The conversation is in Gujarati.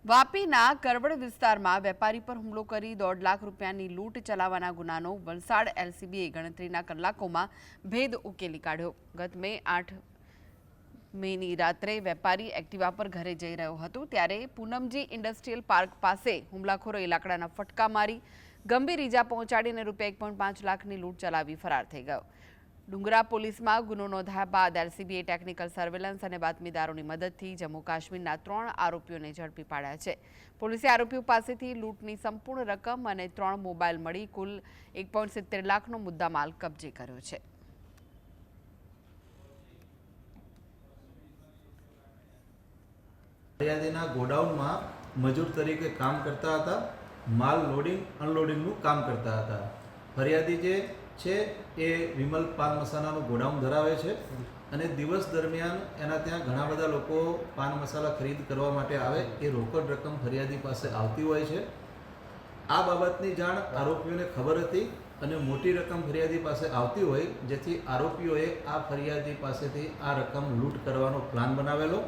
વાપીના કરવડ વિસ્તારમાં વેપારી પર હુમલો કરી 1.5 લાખ રૂપિયાની લૂંટ ચલાવવાના ગુનાનો વલસાડ એલસીબીએ ગણતરીના કલાકોમાં ભેદ ઉકેલી કાઢ્યો। ગત મે 8 મેની રાત્રે વેપારી એક્ટિવા પર ઘરે જઈ રહ્યો હતો ત્યારે પૂનમજી ઇન્ડસ્ટ્રીયલ પાર્ક પાસે હુમલાખોરોએ લાકડાના ફટકા મારી ગંભીર ઈજા પહોંચાડીને રૂપિયા 1.5 લાખની લૂંટ ચલાવી ફરાર થઈ ગયો। ડુંગરા પોલીસમાં ગુનો નોંધાયા બાદ એલસીબીએ ટેકનિકલ સર્વેલન્સ અને બાતમીદારોની મદદથી જમ્મુ કાશ્મીરના 3 આરોપીઓને ઝડપી પાડ્યા છે। પોલીસે આરોપીઓ પાસેથી લૂંટની સંપૂર્ણ રકમ અને 3 મોબાઈલ મળી કુલ 1.70 લાખનો મુદ્દામાલ કબજે કર્યો છે। ફરિયાદીના ગોડાઉનમાં મજૂર તરીકે કામ કરતા હતા, માલ લોડિંગ અનલોડિંગનું કામ કરતા હતા। ફરિયાદી જે છે એ વિમલ પાન મસાલાનું ગોડાઉન ધરાવે છે અને દિવસ દરમિયાન એના ત્યાં ઘણા બધા લોકો પાન મસાલા ખરીદ કરવા માટે આવે એ રોકડ રકમ ફરિયાદી પાસે આવતી હોય છે। આ બાબતની જાણ આરોપીઓને ખબર હતી અને મોટી રકમ ફરિયાદી પાસે આવતી હોય જેથી આરોપીઓએ આ ફરિયાદી પાસેથી આ રકમ લૂંટ કરવાનો પ્લાન બનાવેલો।